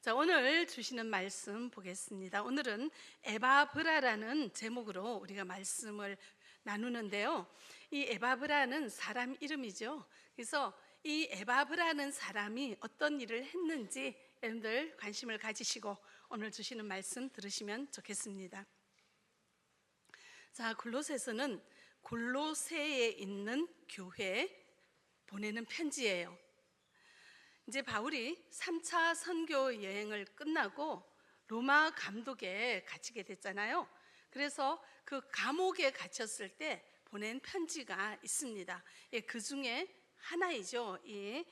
자, 오늘 주시는 말씀 보겠습니다. 오늘은 에바브라라는 제목으로 우리가 말씀을 나누는데요. 이 에바브라는 사람 이름이죠. 그래서 이 에바브라는 사람이 어떤 일을 했는지 여러분들 관심을 가지시고 오늘 주시는 말씀 들으시면 좋겠습니다. 자, 골로새서는 골로새에 있는 교회에 보내는 편지예요. 이제 바울이 3차 선교 여행을 끝나고 로마 감독에 갇히게 됐잖아요. 그래서 그 감옥에 갇혔을 때 보낸 편지가 있습니다. 그 중에 하나이죠. 이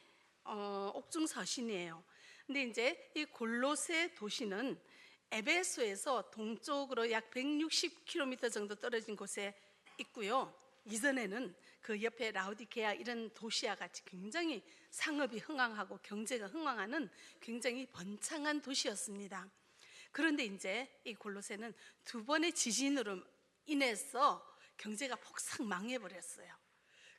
옥중서신이에요. 근데 이제 이 골로새 도시는 에베소에서 동쪽으로 약 160km 정도 떨어진 곳에 있고요. 이전에는 그 옆에 라우디게아 이런 도시와 같이 굉장히 상업이 흥황하고 경제가 흥황하는 굉장히 번창한 도시였습니다. 그런데 이제 이 골로새는 두 번의 지진으로 인해서 경제가 폭삭 망해버렸어요.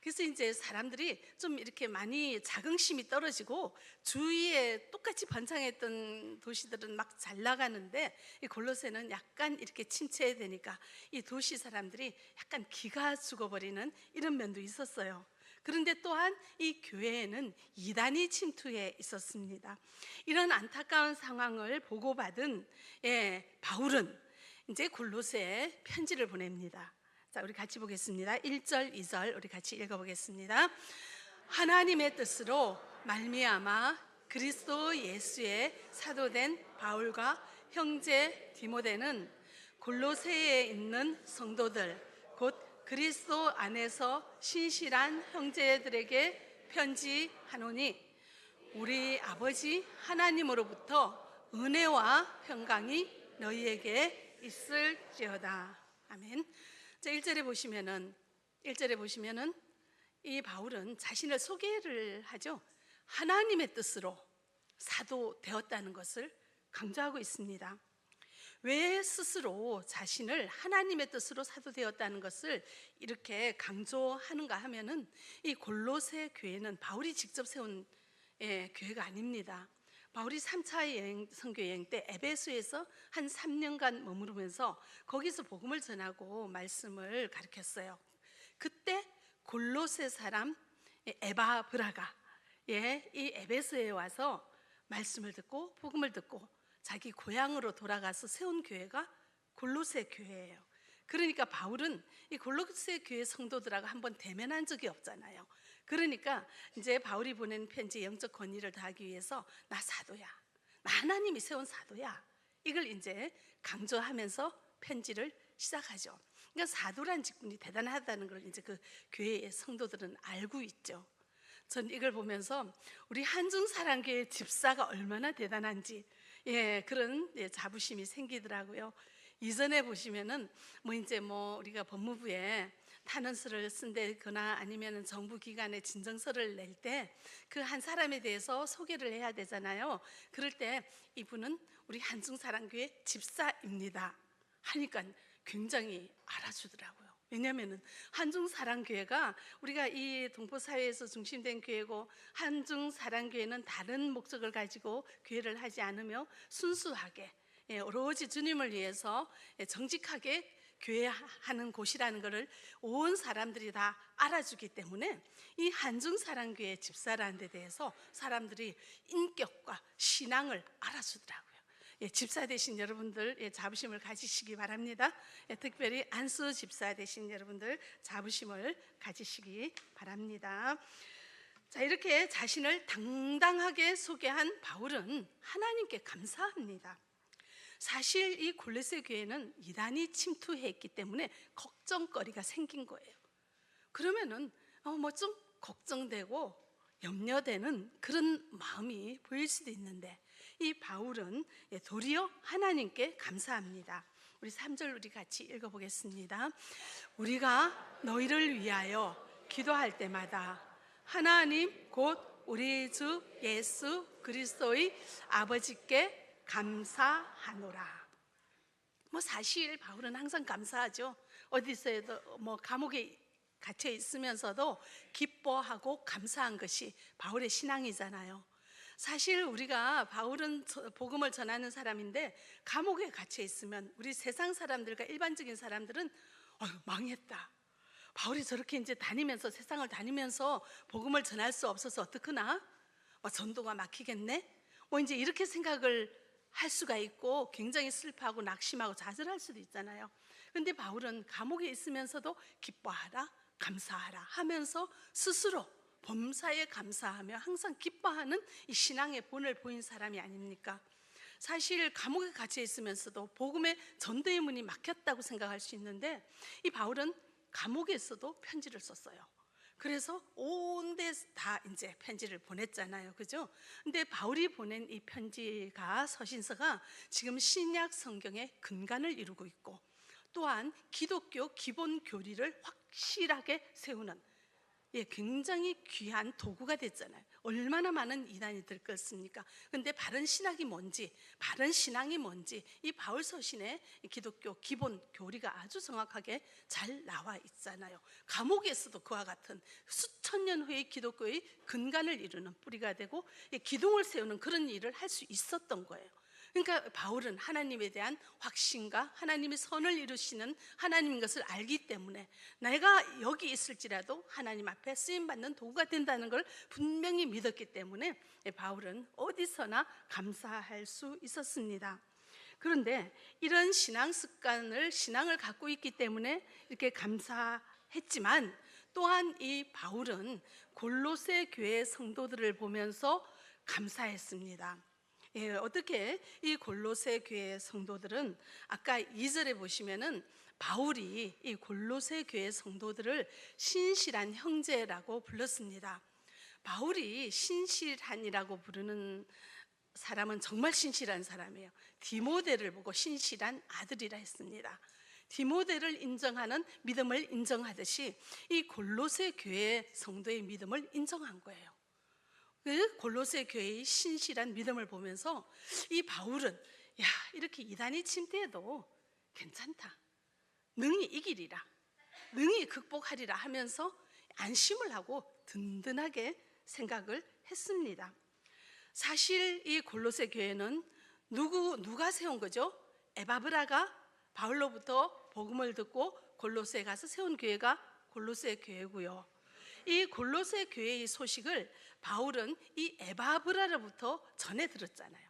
그래서 이제 사람들이 좀 이렇게 많이 자긍심이 떨어지고 주위에 똑같이 번창했던 도시들은 막 잘 나가는데 이 골로새는 약간 이렇게 침체되니까 이 도시 사람들이 약간 기가 죽어버리는 이런 면도 있었어요. 그런데 또한 이 교회에는 이단이 침투해 있었습니다. 이런 안타까운 상황을 보고받은 바울은 이제 골로새에 편지를 보냅니다. 자, 우리 같이 보겠습니다. 1절, 2절 우리 같이 읽어보겠습니다. 하나님의 뜻으로 말미암아 그리스도 예수의 사도된 바울과 형제 디모데는 골로새에 있는 성도들 곧 그리스도 안에서 신실한 형제들에게 편지하노니 우리 아버지 하나님으로부터 은혜와 평강이 너희에게 있을지어다. 아멘. 자, 1절에 보시면은 이 바울은 자신을 소개를 하죠. 하나님의 뜻으로 사도 되었다는 것을 강조하고 있습니다. 왜 스스로 자신을 하나님의 뜻으로 사도 되었다는 것을 이렇게 강조하는가 하면은 이 골로새 교회는 바울이 직접 세운 교회가 아닙니다. 바울이 3차 선교 여행 때 에베소에서 한 3년간 머무르면서 거기서 복음을 전하고 말씀을 가르쳤어요. 그때 골로새 사람 에바브라가 이 에베소에 와서 말씀을 듣고 복음을 듣고 자기 고향으로 돌아가서 세운 교회가 골로새 교회예요. 그러니까 바울은 이 골로새 교회 성도들하고 한번 대면한 적이 없잖아요. 그러니까 이제 바울이 보낸 편지에 영적 권위를 더하기 위해서 나 사도야, 나 하나님이 세운 사도야, 이걸 이제 강조하면서 편지를 시작하죠. 그러니까 사도란 직분이 대단하다는 걸 이제 그 교회의 성도들은 알고 있죠. 전 이걸 보면서 우리 한중사랑교회 집사가 얼마나 대단한지 그런 자부심이 생기더라고요. 이전에 보시면은 우리가 법무부에 탄원서를 쓴다거나 아니면 정부 기관에 진정서를 낼 때 그 한 사람에 대해서 소개를 해야 되잖아요. 그럴 때 이분은 우리 한중사랑교회 집사입니다 하니까 굉장히 알아주더라고요. 왜냐하면 한중사랑교회가 우리가 이 동포사회에서 중심된 교회고, 한중사랑교회는 다른 목적을 가지고 교회를 하지 않으며 순수하게 오로지 주님을 위해서 정직하게 교회하는 곳이라는 것을 온 사람들이 다 알아주기 때문에 이 한중사랑교회 집사라는 데 대해서 사람들이 인격과 신앙을 알아주더라고요. 집사 되신 여러분들 자부심을 가지시기 바랍니다. 특별히 안수 집사 되신 여러분들 자부심을 가지시기 바랍니다. 자, 이렇게 자신을 당당하게 소개한 바울은 하나님께 감사합니다. 사실 이 골로새 교회는 이단이 침투했기 때문에 걱정거리가 생긴 거예요. 그러면은 좀 걱정되고 염려되는 그런 마음이 보일 수도 있는데 이 바울은 도리어 하나님께 감사합니다. 우리 3절 우리 같이 읽어보겠습니다. 우리가 너희를 위하여 기도할 때마다 하나님 곧 우리 주 예수 그리스도의 아버지께 감사하노라. 사실 바울은 항상 감사하죠. 어디서도 감옥에 갇혀 있으면서도 기뻐하고 감사한 것이 바울의 신앙이잖아요. 사실 우리가 바울은 복음을 전하는 사람인데 감옥에 갇혀 있으면 우리 세상 사람들과 일반적인 사람들은 망했다. 바울이 저렇게 이제 다니면서 세상을 다니면서 복음을 전할 수 없어서 어떡하나? 전도가 막히겠네? 이제 이렇게 생각을 할 수가 있고 굉장히 슬퍼하고 낙심하고 좌절할 수도 있잖아요. 근데 바울은 감옥에 있으면서도 기뻐하라, 감사하라 하면서 스스로 범사에 감사하며 항상 기뻐하는 이 신앙의 본을 보인 사람이 아닙니까? 사실 감옥에 갇혀 있으면서도 복음의 전도의 문이 막혔다고 생각할 수 있는데 이 바울은 감옥에서도 편지를 썼어요. 그래서 온 데 다 이제 편지를 보냈잖아요. 그죠? 근데 바울이 보낸 이 편지가 서신서가 지금 신약 성경의 근간을 이루고 있고 또한 기독교 기본 교리를 확실하게 세우는 굉장히 귀한 도구가 됐잖아요. 얼마나 많은 이단이 들끓습니까? 근데 바른 신학이 뭔지, 바른 신앙이 뭔지 이 바울 서신의 기독교 기본 교리가 아주 정확하게 잘 나와 있잖아요. 감옥에서도 그와 같은 수천 년 후의 기독교의 근간을 이루는 뿌리가 되고 기둥을 세우는 그런 일을 할 수 있었던 거예요. 그러니까 바울은 하나님에 대한 확신과 하나님의 선을 이루시는 하나님인 것을 알기 때문에 내가 여기 있을지라도 하나님 앞에 쓰임받는 도구가 된다는 걸 분명히 믿었기 때문에 바울은 어디서나 감사할 수 있었습니다. 그런데 이런 신앙을 갖고 있기 때문에 이렇게 감사했지만 또한 이 바울은 골로새 교회 성도들을 보면서 감사했습니다. 어떻게 이 골로새 교회 성도들은 아까 2절에 보시면은 바울이 이 골로새 교회 성도들을 신실한 형제라고 불렀습니다. 바울이 신실한이라고 부르는 사람은 정말 신실한 사람이에요. 디모데를 보고 신실한 아들이라 했습니다. 디모데를 인정하는 믿음을 인정하듯이 이 골로새 교회 성도의 믿음을 인정한 거예요. 그 골로새 교회의 신실한 믿음을 보면서 이 바울은 이렇게 이단이 침대해도 괜찮다, 능히 이기리라, 능히 극복하리라 하면서 안심을 하고 든든하게 생각을 했습니다. 사실 이 골로새 교회는 누가 세운 거죠? 에바브라가 바울로부터 복음을 듣고 골로새에 가서 세운 교회가 골로새 교회고요. 이 골로새 교회의 소식을 바울은 이 에바브라로부터 전해 들었잖아요.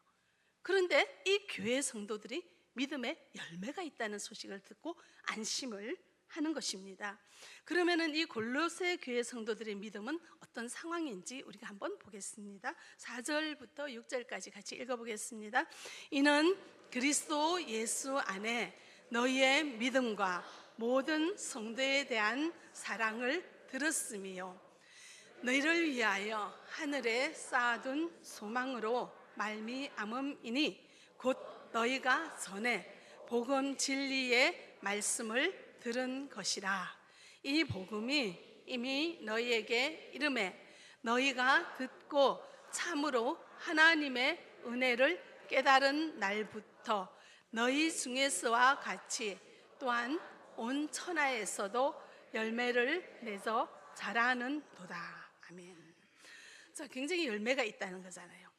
그런데 이 교회 성도들이 믿음에 열매가 있다는 소식을 듣고 안심을 하는 것입니다. 그러면은 이 골로새 교회 성도들의 믿음은 어떤 상황인지 우리가 한번 보겠습니다. 4절부터 6절까지 같이 읽어보겠습니다. 이는 그리스도 예수 안에 너희의 믿음과 모든 성도에 대한 사랑을 들었으며 너희를 위하여 하늘에 쌓아둔 소망으로 말미암음이니 곧 너희가 전에 복음 진리의 말씀을 들은 것이라. 이 복음이 이미 너희에게 이름에 너희가 듣고 참으로 하나님의 은혜를 깨달은 날부터 너희 중에서와 같이 또한 온 천하에서도 열매를 내서 자라는 도다. 아멘. 자, 굉장히 열매가 있다는 거잖아요.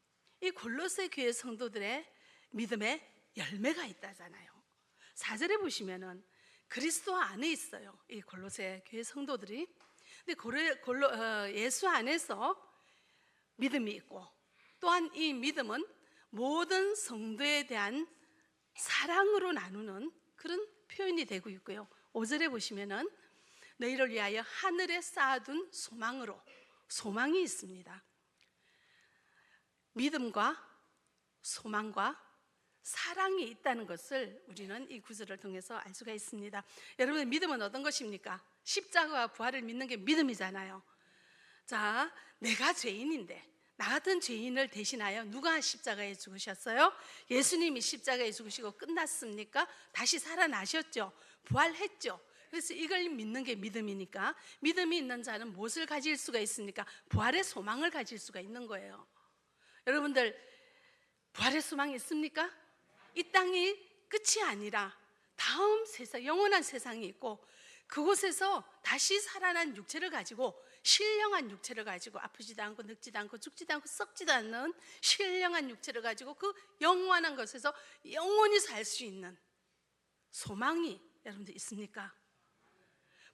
이 골로새 교회 성도들의 믿음에 열매가 있다잖아요. 4절에 보시면은 그리스도 안에 있어요. 이 골로새 교회 성도들이. 근데 예수 안에서 믿음이 있고 또한 이 믿음은 모든 성도에 대한 사랑으로 나누는 그런 표현이 되고 있고요. 5절에 보시면은 너희를 위하여 하늘에 쌓아둔 소망으로, 소망이 있습니다. 믿음과 소망과 사랑이 있다는 것을 우리는 이 구절을 통해서 알 수가 있습니다. 여러분, 믿음은 어떤 것입니까? 십자가와 부활을 믿는 게 믿음이잖아요. 자, 내가 죄인인데 나 같은 죄인을 대신하여 누가 십자가에 죽으셨어요? 예수님이 십자가에 죽으시고 끝났습니까? 다시 살아나셨죠. 부활했죠. 그래서 이걸 믿는 게 믿음이니까 믿음이 있는 자는 무엇을 가질 수가 있습니까? 부활의 소망을 가질 수가 있는 거예요. 여러분들, 부활의 소망이 있습니까? 이 땅이 끝이 아니라 다음 세상, 영원한 세상이 있고 그곳에서 다시 살아난 육체를 가지고 신령한 육체를 가지고 아프지도 않고 늙지도 않고 죽지도 않고 썩지도 않는 신령한 육체를 가지고 그 영원한 것에서 영원히 살 수 있는 소망이 여러분들 있습니까?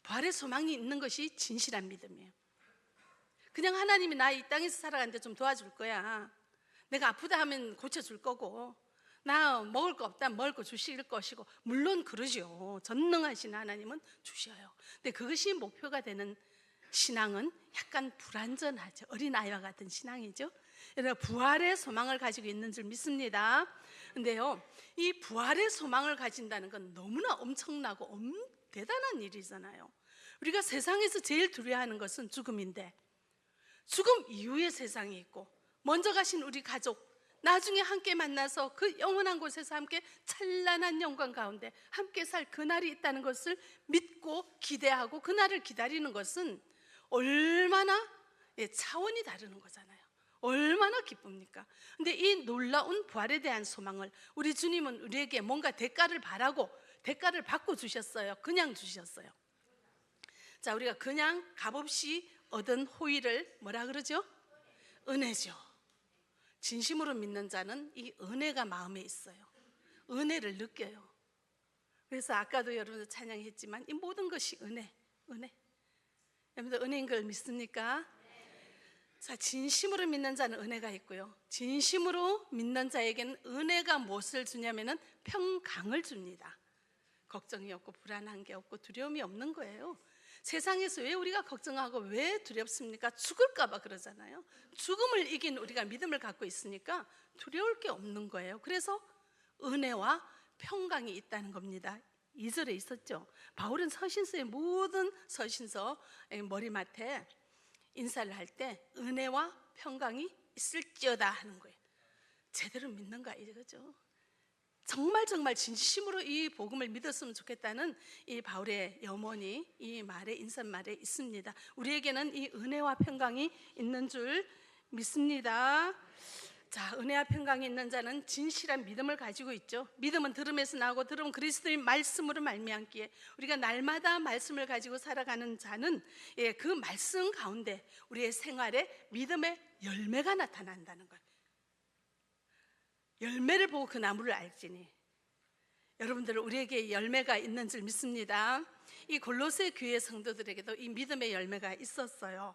부활의 소망이 있는 것이 진실한 믿음이에요. 그냥 하나님이 나 이 땅에서 살아가는데 좀 도와줄 거야, 내가 아프다 하면 고쳐줄 거고, 나 먹을 거 없다 먹을 거 주실 것이고, 물론 그러죠. 전능하신 하나님은 주셔요. 근데 그것이 목표가 되는 신앙은 약간 불완전하죠. 어린아이와 같은 신앙이죠. 여러분, 부활의 소망을 가지고 있는 줄 믿습니다. 근데요, 이 부활의 소망을 가진다는 건 너무나 엄청나고 대단한 일이잖아요. 우리가 세상에서 제일 두려워하는 것은 죽음인데, 죽음 이후의 세상이 있고, 먼저 가신 우리 가족, 나중에 함께 만나서 그 영원한 곳에서 함께 찬란한 영광 가운데 함께 살 그날이 있다는 것을 믿고 기대하고 그날을 기다리는 것은 얼마나 차원이 다르는 거잖아요. 얼마나 기쁩니까? 근데 이 놀라운 부활에 대한 소망을 우리 주님은 우리에게 뭔가 대가를 바라고 대가를 받고 주셨어요. 그냥 주셨어요. 자, 우리가 그냥 값없이 얻은 호의를 뭐라 그러죠? 은혜죠. 진심으로 믿는 자는 이 은혜가 마음에 있어요. 은혜를 느껴요. 그래서 아까도 여러분들 찬양했지만 이 모든 것이 은혜. 여러분들 은혜인 걸 믿습니까? 자, 진심으로 믿는 자는 은혜가 있고요, 진심으로 믿는 자에게는 은혜가 무엇을 주냐면은 평강을 줍니다. 걱정이 없고 불안한 게 없고 두려움이 없는 거예요. 세상에서 왜 우리가 걱정하고 왜 두렵습니까? 죽을까 봐 그러잖아요. 죽음을 이긴 우리가 믿음을 갖고 있으니까 두려울 게 없는 거예요. 그래서 은혜와 평강이 있다는 겁니다. 2절에 있었죠. 바울은 서신서의 모든 서신서 머리맡에 인사를 할 때 은혜와 평강이 있을지어다 하는 거예요. 제대로 믿는가 이거죠. 정말 진심으로 이 복음을 믿었으면 좋겠다는 이 바울의 염원이 이 말에, 인사말에 있습니다. 우리에게는 이 은혜와 평강이 있는 줄 믿습니다. 자, 은혜와 평강이 있는 자는 진실한 믿음을 가지고 있죠. 믿음은 들음에서 나오고 들음은 그리스도의 말씀으로 말미암기에, 우리가 날마다 말씀을 가지고 살아가는 자는 그 말씀 가운데 우리의 생활에 믿음의 열매가 나타난다는 거예요. 열매를 보고 그 나무를 알지니. 여러분들, 우리에게 열매가 있는 줄 믿습니다. 이 골로새 교회 성도들에게도 이 믿음의 열매가 있었어요.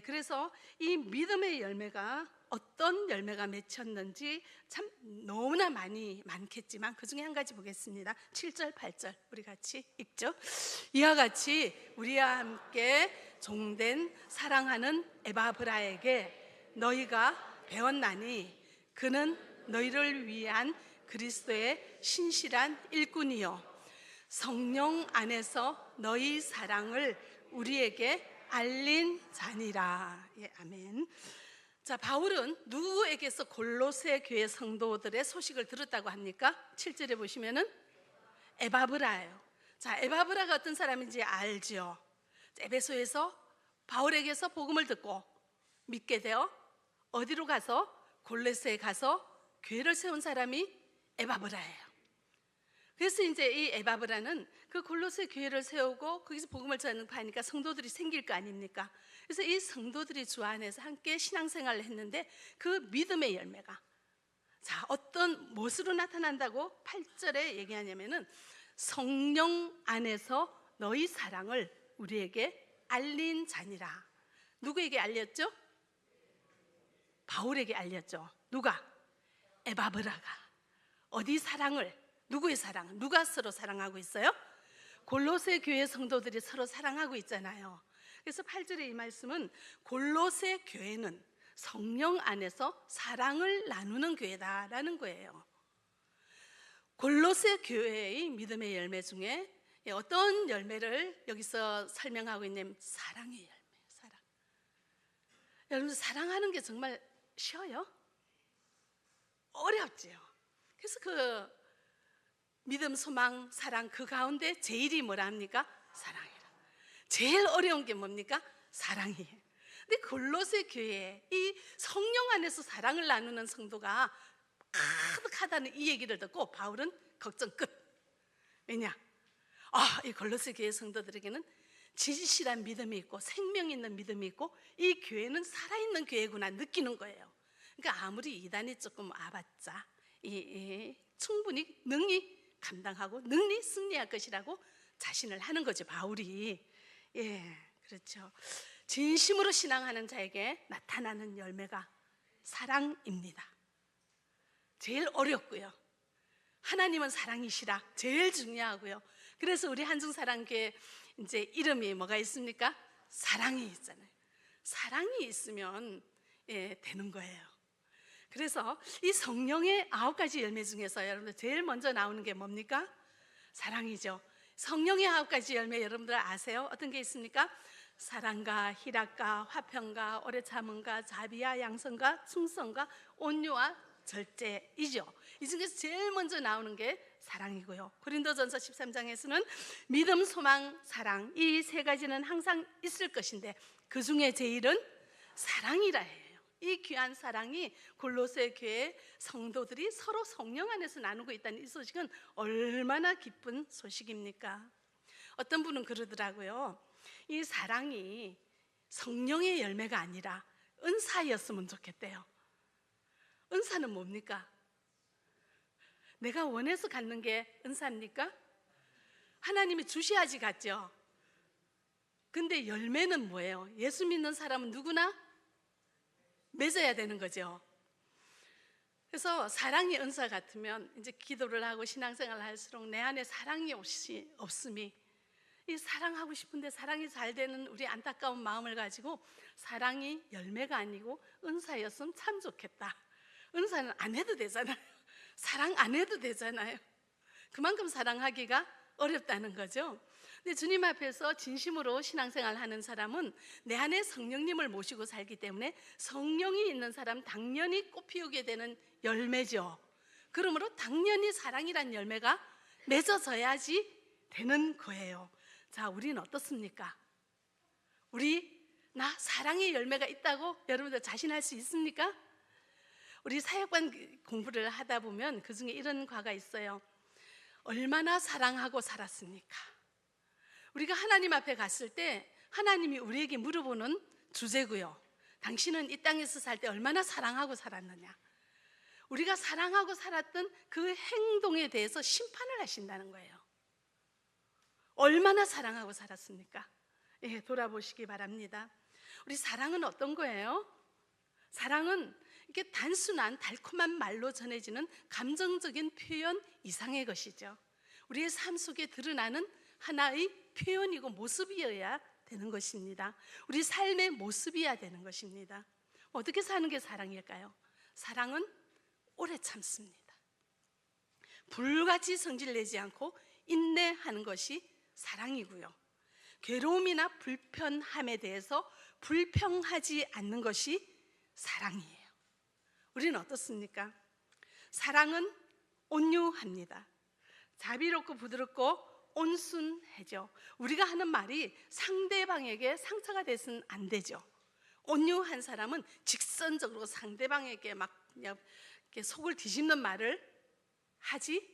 그래서 이 믿음의 열매가 어떤 열매가 맺혔는지 참 너무나 많겠지만 그 중에 한 가지 보겠습니다. 7절 8절 우리 같이 읽죠. 이와 같이 우리와 함께 종된 사랑하는 에바브라에게 너희가 배웠나니 그는 너희를 위한 그리스도의 신실한 일꾼이요 성령 안에서 너희 사랑을 우리에게 알린 자니라. 아멘. 자, 바울은 누구에게서 골로새 교회 성도들의 소식을 들었다고 합니까? 7절에 보시면은 에바브라예요. 자, 에바브라가 어떤 사람인지 알죠. 에베소에서 바울에게서 복음을 듣고 믿게 되어 어디로 가서 골로새에 가서 교회를 세운 사람이 에바브라예요. 그래서 이제 이 에바브라는 그 골로새 교회를 세우고 거기서 복음을 전파하니까 성도들이 생길 거 아닙니까? 그래서 이 성도들이 주 안에서 함께 신앙생활을 했는데 그 믿음의 열매가 자, 어떤 무엇으로 나타난다고 8절에 얘기하냐면은 성령 안에서 너희 사랑을 우리에게 알린 자니라. 누구에게 알렸죠? 바울에게 알렸죠. 누가? 에바브라가. 어디 사랑을? 누구의 사랑? 누가 서로 사랑하고 있어요? 골로새 교회 성도들이 서로 사랑하고 있잖아요. 그래서 8절의 이 말씀은 골로새 교회는 성령 안에서 사랑을 나누는 교회다라는 거예요. 골로새 교회의 믿음의 열매 중에 어떤 열매를 여기서 설명하고 있냐면 사랑의 열매. 사랑. 여러분, 사랑하는 게 정말 쉬워요? 어렵지요. 그래서 그 믿음, 소망, 사랑 그 가운데 제일이 뭐라 합니까? 사랑이라. 제일 어려운 게 뭡니까? 사랑이에요. 근데 골로새 교회에 이 성령 안에서 사랑을 나누는 성도가 가득하다는 이 얘기를 듣고 바울은 걱정 끝. 왜냐? 이 골로새 교회 성도들에게는 진실한 믿음이 있고 생명 있는 믿음이 있고 이 교회는 살아있는 교회구나 느끼는 거예요. 그러니까 아무리 이단이 조금 와봤자 충분히 능히 감당하고 능히 승리할 것이라고 자신을 하는 거죠, 바울이. 그렇죠. 진심으로 신앙하는 자에게 나타나는 열매가 사랑입니다. 제일 어렵고요. 하나님은 사랑이시라 제일 중요하고요. 그래서 우리 한중사랑교회 이제 이름이 뭐가 있습니까? 사랑이 있잖아요. 사랑이 있으면 되는 거예요. 그래서 이 성령의 9가지 열매 중에서 여러분들 제일 먼저 나오는 게 뭡니까? 사랑이죠. 성령의 9가지 열매 여러분들 아세요? 어떤 게 있습니까? 사랑과 희락과 화평과 오래 참음과 자비와 양선과 충성과 온유와 절제이죠. 이 중에서 제일 먼저 나오는 게 사랑이고요. 고린도전서 13장에서는 믿음, 소망, 사랑 이 3가지는 항상 있을 것인데 그 중에 제일은 사랑이라 해요. 이 귀한 사랑이 골로새 교회 성도들이 서로 성령 안에서 나누고 있다는 이 소식은 얼마나 기쁜 소식입니까? 어떤 분은 그러더라고요. 이 사랑이 성령의 열매가 아니라 은사였으면 좋겠대요. 은사는 뭡니까? 내가 원해서 갖는 게 은사입니까? 하나님이 주셔야지 갖죠. 근데 열매는 뭐예요? 예수 믿는 사람은 누구나 맺어야 되는 거죠. 그래서 사랑이 은사 같으면 이제 기도를 하고 신앙생활을 할수록 내 안에 사랑이 없음이 이 사랑하고 싶은데 사랑이 잘 되는 우리 안타까운 마음을 가지고 사랑이 열매가 아니고 은사였으면 참 좋겠다. 은사는 안 해도 되잖아요. 사랑 안 해도 되잖아요. 그만큼 사랑하기가 어렵다는 거죠. 근데 주님 앞에서 진심으로 신앙생활 하는 사람은 내 안에 성령님을 모시고 살기 때문에 성령이 있는 사람 당연히 꽃피우게 되는 열매죠. 그러므로 당연히 사랑이란 열매가 맺어져야지 되는 거예요. 자, 우리는 어떻습니까? 나 사랑의 열매가 있다고 여러분들 자신할 수 있습니까? 우리 사역관 공부를 하다 보면 그 중에 이런 과가 있어요. 얼마나 사랑하고 살았습니까? 우리가 하나님 앞에 갔을 때 하나님이 우리에게 물어보는 주제고요. 당신은 이 땅에서 살 때 얼마나 사랑하고 살았느냐? 우리가 사랑하고 살았던 그 행동에 대해서 심판을 하신다는 거예요. 얼마나 사랑하고 살았습니까? 돌아보시기 바랍니다. 우리 사랑은 어떤 거예요? 사랑은 이게 단순한 달콤한 말로 전해지는 감정적인 표현 이상의 것이죠. 우리의 삶 속에 드러나는 하나의 표현이고 모습이어야 되는 것입니다. 우리 삶의 모습이어야 되는 것입니다. 어떻게 사는 게 사랑일까요? 사랑은 오래 참습니다. 불같이 성질내지 않고 인내하는 것이 사랑이고요. 괴로움이나 불편함에 대해서 불평하지 않는 것이 사랑이에요. 우리는 어떻습니까? 사랑은 온유합니다. 자비롭고 부드럽고 온순해져. 우리가 하는 말이 상대방에게 상처가 돼서는 안 되죠. 온유한 사람은 직선적으로 상대방에게 막 이렇게 속을 뒤집는 말을 하지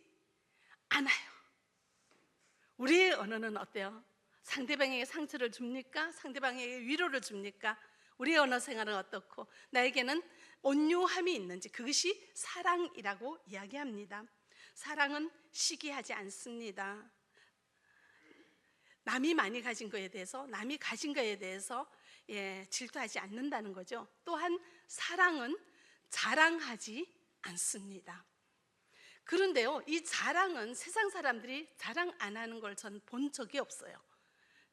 않아요. 우리의 언어는 어때요? 상대방에게 상처를 줍니까? 상대방에게 위로를 줍니까? 우리의 언어 생활은 어떻고 나에게는 온유함이 있는지 그것이 사랑이라고 이야기합니다. 사랑은 시기하지 않습니다. 남이 많이 가진 거에 대해서 남이 가진 거에 대해서 질투하지 않는다는 거죠. 또한 사랑은 자랑하지 않습니다. 그런데요, 이 자랑은 세상 사람들이 자랑 안 하는 걸 전 본 적이 없어요.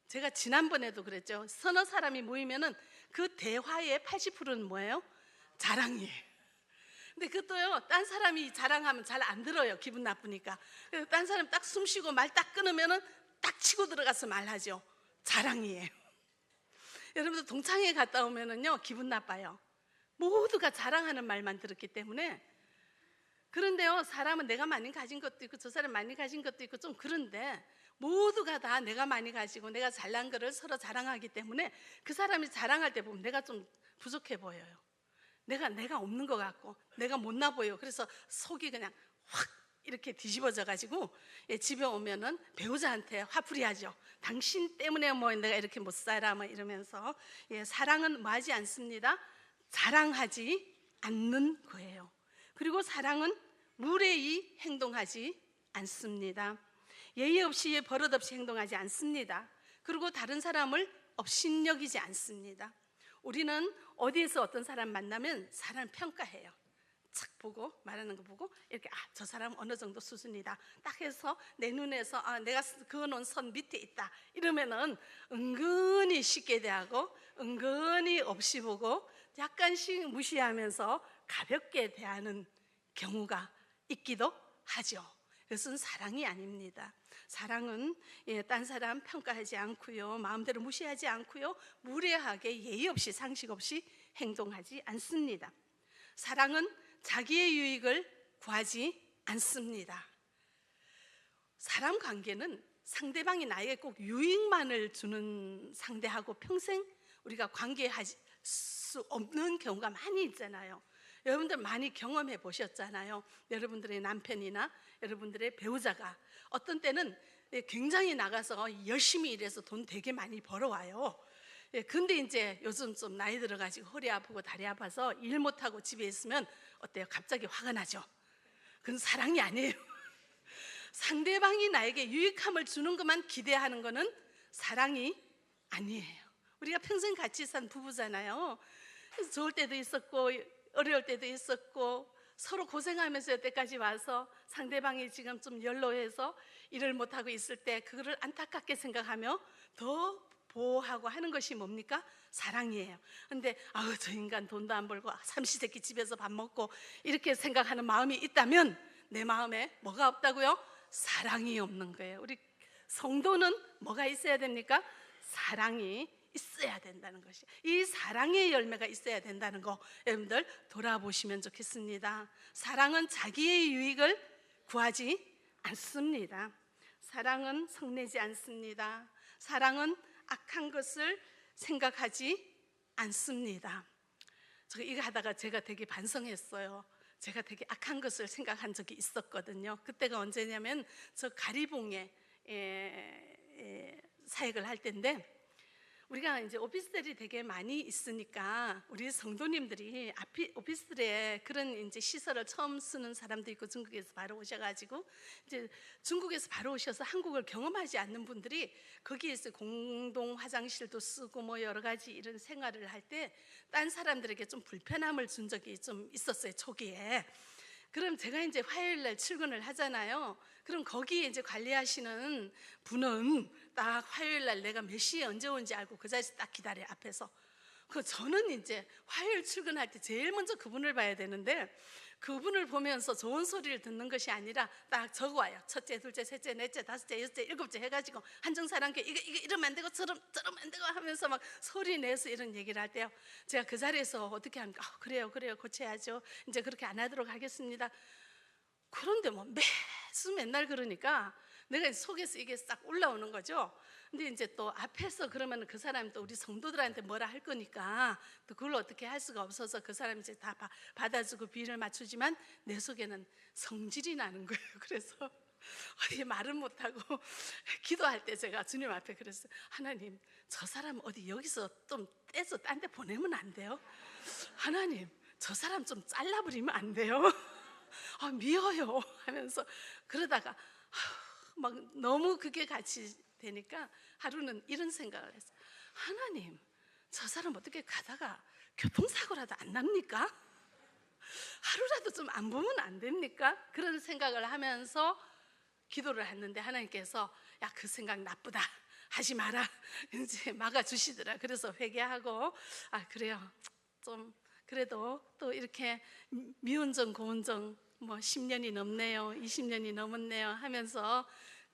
제가 지난번에도 그랬죠. 서너 사람이 모이면은 그 대화의 80%는 뭐예요? 자랑이에요. 근데 그것도요, 딴 사람이 자랑하면 잘 안 들어요. 기분 나쁘니까. 그래서 딴 사람 딱 숨 쉬고 말 딱 끊으면은 딱 치고 들어가서 말하죠. 자랑이에요. 여러분들 동창회 갔다 오면은요, 기분 나빠요. 모두가 자랑하는 말만 들었기 때문에. 그런데요, 사람은 내가 많이 가진 것도 있고 저 사람 많이 가진 것도 있고 좀 그런데 모두가 다 내가 많이 가지고 내가 잘난 거를 서로 자랑하기 때문에 그 사람이 자랑할 때 보면 내가 좀 부족해 보여요. 내가 없는 것 같고 내가 못나 보여. 그래서 속이 그냥 확 이렇게 뒤집어져 가지고 집에 오면은 배우자한테 화풀이 하죠. 당신 때문에 뭐 내가 이렇게 못 살아 뭐 이러면서. 사랑은 뭐 하지 않습니다. 자랑하지 않는 거예요. 그리고 사랑은 무례히 행동하지 않습니다. 예의 없이 버릇 없이 행동하지 않습니다. 그리고 다른 사람을 업신여기지 않습니다. 우리는 어디에서 어떤 사람 만나면 사람 평가해요. 착 보고 말하는 거 보고 이렇게 저 사람 어느 정도 수준이다 딱 해서 내 눈에서 내가 그어놓은 선 밑에 있다 이러면은 은근히 쉽게 대하고 은근히 없이 보고 약간씩 무시하면서 가볍게 대하는 경우가 있기도 하죠. 그것은 사랑이 아닙니다. 사랑은 딴 사람 평가하지 않고요, 마음대로 무시하지 않고요, 무례하게 예의 없이 상식 없이 행동하지 않습니다. 사랑은 자기의 유익을 구하지 않습니다. 사람 관계는 상대방이 나에게 꼭 유익만을 주는 상대하고 평생 우리가 관계할 수 없는 경우가 많이 있잖아요. 여러분들 많이 경험해 보셨잖아요. 여러분들의 남편이나 여러분들의 배우자가 어떤 때는 굉장히 나가서 열심히 일해서 돈 되게 많이 벌어와요. 근데 이제 요즘 좀 나이 들어가지고 허리 아프고 다리 아파서 일 못하고 집에 있으면 어때요? 갑자기 화가 나죠. 그건 사랑이 아니에요. 상대방이 나에게 유익함을 주는 것만 기대하는 것은 사랑이 아니에요. 우리가 평생 같이 산 부부잖아요. 그래서 좋을 때도 있었고 어려울 때도 있었고 서로 고생하면서 여태까지 와서 상대방이 지금 좀 연로해서 일을 못하고 있을 때 그거를 안타깝게 생각하며 더 보호하고 하는 것이 뭡니까? 사랑이에요. 근데 저 인간 돈도 안 벌고 삼시세끼 집에서 밥 먹고 이렇게 생각하는 마음이 있다면 내 마음에 뭐가 없다고요? 사랑이 없는 거예요. 우리 성도는 뭐가 있어야 됩니까? 사랑이 있어야 된다는 것이, 이 사랑의 열매가 있어야 된다는 거 여러분들 돌아보시면 좋겠습니다. 사랑은 자기의 유익을 구하지 않습니다. 사랑은 성내지 않습니다. 사랑은 악한 것을 생각하지 않습니다. 이거 하다가 제가 되게 반성했어요. 제가 되게 악한 것을 생각한 적이 있었거든요. 그때가 언제냐면 저 가리봉에 사역을 할 때인데, 우리가 이제 오피스텔이 되게 많이 있으니까 우리 성도님들이 오피스텔에 그런 이제 시설을 처음 쓰는 사람도 있고, 중국에서 바로 오셔가지고 이제 중국에서 바로 오셔서 한국을 경험하지 않는 분들이 거기에서 공동 화장실도 쓰고 뭐 여러 가지 이런 생활을 할 때 딴 사람들에게 좀 불편함을 준 적이 좀 있었어요, 초기에. 그럼 제가 이제 화요일 날 출근을 하잖아요. 그럼 거기에 이제 관리하시는 분은 딱 화요일 날 내가 몇 시에 언제 온지 알고 그 자리에서 딱 기다려요, 앞에서. 저는 이제 화요일 출근할 때 제일 먼저 그분을 봐야 되는데, 그분을 보면서 좋은 소리를 듣는 것이 아니라 딱 적어와요. 첫째, 둘째, 셋째, 넷째, 다섯째, 여섯째, 일곱째 해가지고 한정사람께 이거 이러면 안 되고 저러면 안 되고 하면서 막 소리 내서 이런 얘기를 할 때요, 제가 그 자리에서 어떻게 합니까? 그래요 고쳐야죠, 이제 그렇게 안 하도록 하겠습니다. 그런데 뭐 매주 맨날 그러니까 내가 속에서 이게 싹 올라오는 거죠. 근데 이제 또 앞에서 그러면 그 사람이 또 우리 성도들한테 뭐라 할 거니까 또 그걸 어떻게 할 수가 없어서 그 사람이 이제 다 받아주고 비를 맞추지만 내 속에는 성질이 나는 거예요. 그래서 어디 말은 못하고 기도할 때 제가 주님 앞에 그랬어요. 하나님, 저 사람 어디 여기서 좀 떼서 딴 데 보내면 안 돼요? 하나님, 저 사람 좀 잘라버리면 안 돼요? 미워요 하면서 그러다가 막 너무 그게 같이 되니까 하루는 이런 생각을 했어요. 하나님, 저 사람 어떻게 가다가 교통사고라도 안 납니까? 하루라도 좀 안 보면 안 됩니까? 그런 생각을 하면서 기도를 했는데 하나님께서 야, 그 생각 나쁘다, 하지 마라, 이제 막아주시더라. 그래서 회개하고 그래요, 좀 그래도 또 이렇게 미운정 고운정 뭐 10년이 넘네요, 20년이 넘었네요 하면서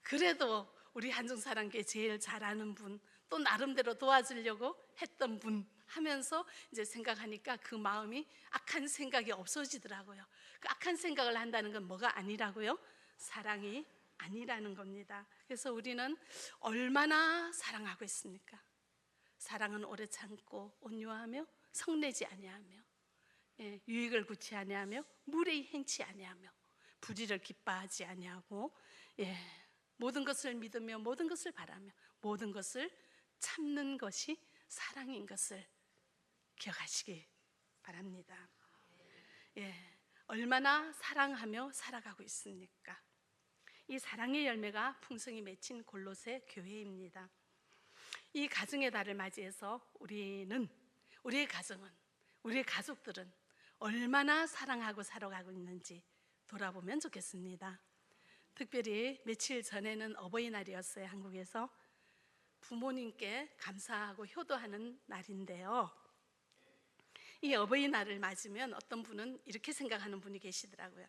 그래도 우리 한중사랑교회 제일 잘하는 분, 또 나름대로 도와주려고 했던 분 하면서 이제 생각하니까 그 마음이 악한 생각이 없어지더라고요. 그 악한 생각을 한다는 건 뭐가 아니라고요? 사랑이 아니라는 겁니다. 그래서 우리는 얼마나 사랑하고 있습니까? 사랑은 오래 참고 온유하며 성내지 아니하며 유익을 구치 아니하며 무례히 행치 아니하며 불의를 기뻐하지 아니하고, 모든 것을 믿으며 모든 것을 바라며 모든 것을 참는 것이 사랑인 것을 기억하시기 바랍니다. 얼마나 사랑하며 살아가고 있습니까? 이 사랑의 열매가 풍성히 맺힌 골로새 교회입니다. 이 가정의 달을 맞이해서 우리의 가정은, 우리의 가족들은 얼마나 사랑하고 살아가고 있는지 돌아보면 좋겠습니다. 특별히 며칠 전에는 어버이날이었어요. 한국에서 부모님께 감사하고 효도하는 날인데요, 이 어버이날을 맞으면 어떤 분은 이렇게 생각하는 분이 계시더라고요.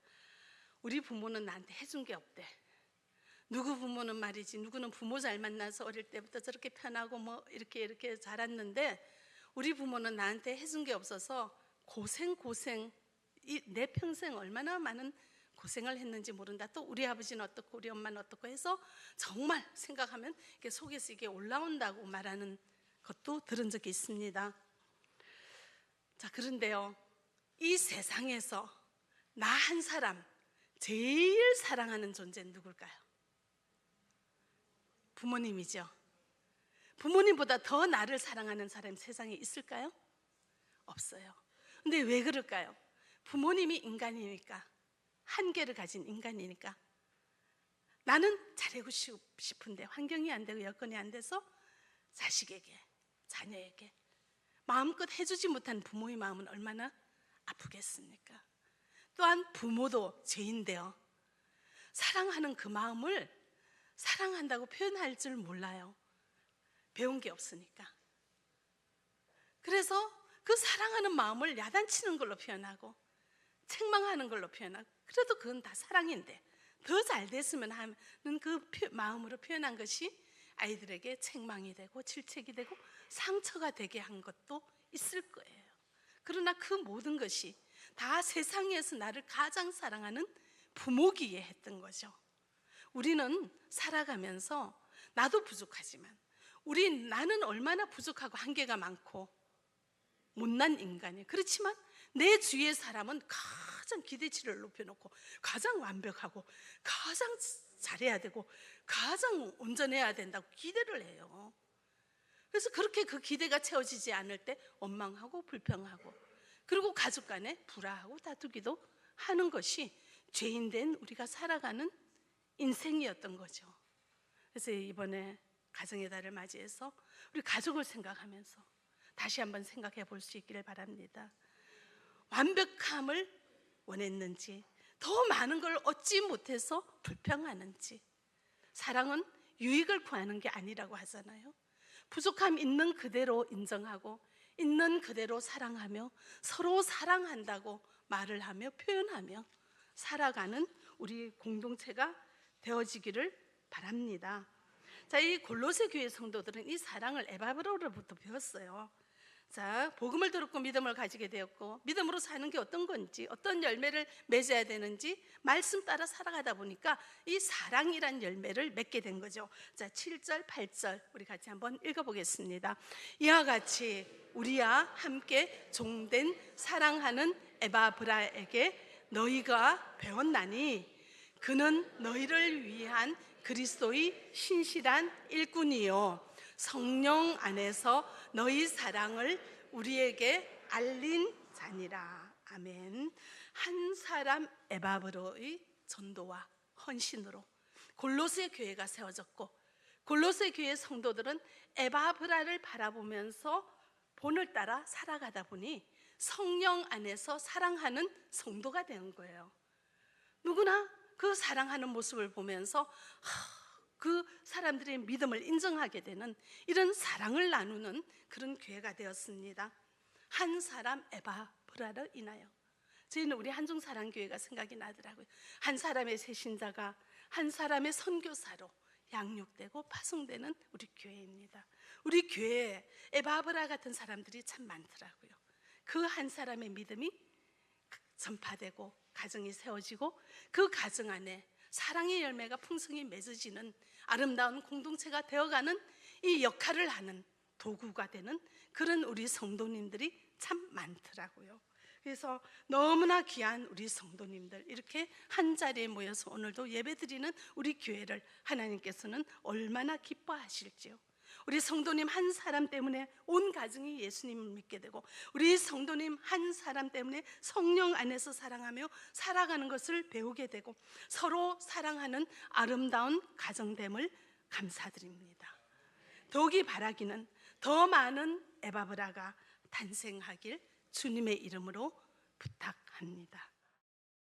우리 부모는 나한테 해준 게 없대. 누구 부모는 말이지, 누구는 부모 잘 만나서 어릴 때부터 저렇게 편하고 뭐 이렇게 자랐는데 우리 부모는 나한테 해준 게 없어서 고생 내 평생 얼마나 많은 고생을 했는지 모른다. 또 우리 아버지는 어떻고 우리 엄마는 어떻고 해서 정말 생각하면 이게 속에서 이게 올라온다고 말하는 것도 들은 적이 있습니다. 자, 그런데요, 이 세상에서 나 한 사람 제일 사랑하는 존재는 누굴까요? 부모님이죠. 부모님보다 더 나를 사랑하는 사람이 세상에 있을까요? 없어요. 근데 왜 그럴까요? 부모님이 인간이니까, 한계를 가진 인간이니까 나는 잘하고 싶은데 환경이 안 되고 여건이 안 돼서 자식에게, 자녀에게 마음껏 해주지 못한 부모의 마음은 얼마나 아프겠습니까? 또한 부모도 죄인데요, 사랑하는 그 마음을 사랑한다고 표현할 줄 몰라요. 배운 게 없으니까. 그래서 그 사랑하는 마음을 야단치는 걸로 표현하고 책망하는 걸로 표현하고, 그래도 그건 다 사랑인데 더 잘 됐으면 하는 그 마음으로 표현한 것이 아이들에게 책망이 되고 질책이 되고 상처가 되게 한 것도 있을 거예요. 그러나 그 모든 것이 다 세상에서 나를 가장 사랑하는 부모기에 했던 거죠. 우리는 살아가면서 나도 부족하지만 나는 얼마나 부족하고 한계가 많고 못난 인간이에요. 그렇지만 내 주위의 사람은 가장 기대치를 높여놓고 가장 완벽하고 가장 잘해야 되고 가장 온전해야 된다고 기대를 해요. 그래서 그렇게 그 기대가 채워지지 않을 때 원망하고 불평하고, 그리고 가족 간에 불화하고 다투기도 하는 것이 죄인된 우리가 살아가는 인생이었던 거죠. 그래서 이번에 가정의 달을 맞이해서 우리 가족을 생각하면서 다시 한번 생각해 볼 수 있기를 바랍니다. 완벽함을 원했는지, 더 많은 걸 얻지 못해서 불평하는지. 사랑은 유익을 구하는 게 아니라고 하잖아요. 부족함 있는 그대로 인정하고 있는 그대로 사랑하며 서로 사랑한다고 말을 하며 표현하며 살아가는 우리 공동체가 되어지기를 바랍니다. 자, 이 골로새 교회 성도들은 이 사랑을 에바브로로부터 배웠어요. 자, 복음을 들었고 믿음을 가지게 되었고, 믿음으로 사는 게 어떤 건지, 어떤 열매를 맺어야 되는지 말씀 따라 살아가다 보니까 이 사랑이란 열매를 맺게 된 거죠. 자, 7절 8절 우리 같이 한번 읽어보겠습니다. 이와 같이 우리와 함께 종된 사랑하는 에바브라에게 너희가 배웠나니 그는 너희를 위한 그리스도의 신실한 일꾼이요 성령 안에서 너희 사랑을 우리에게 알린 자니라. 아멘. 한 사람 에바브로의 전도와 헌신으로 골로새 교회가 세워졌고, 골로새 교회 성도들은 에바브라를 바라보면서 본을 따라 살아가다 보니 성령 안에서 사랑하는 성도가 된 거예요. 누구나 그 사랑하는 모습을 보면서 그 사람들의 믿음을 인정하게 되는 이런 사랑을 나누는 그런 교회가 되었습니다. 한 사람 에바브라로 인하여 저희는 우리 한중사랑교회가 생각이 나더라고요. 한 사람의 새신자가 한 사람의 선교사로 양육되고 파송되는 우리 교회입니다. 우리 교회에 에바브라 같은 사람들이 참 많더라고요. 그 한 사람의 믿음이 전파되고 가정이 세워지고 그 가정 안에 사랑의 열매가 풍성히 맺어지는 아름다운 공동체가 되어가는 이 역할을 하는 도구가 되는 그런 우리 성도님들이 참 많더라고요. 그래서 너무나 귀한 우리 성도님들 이렇게 한 자리에 모여서 오늘도 예배드리는 우리 교회를 하나님께서는 얼마나 기뻐하실지요. 우리 성도님 한 사람 때문에 온 가정이 예수님을 믿게 되고, 우리 성도님 한 사람 때문에 성령 안에서 사랑하며 살아가는 것을 배우게 되고, 서로 사랑하는 아름다운 가정됨을 감사드립니다. 더욱이 바라기는 더 많은 에바브라가 탄생하길 주님의 이름으로 부탁합니다.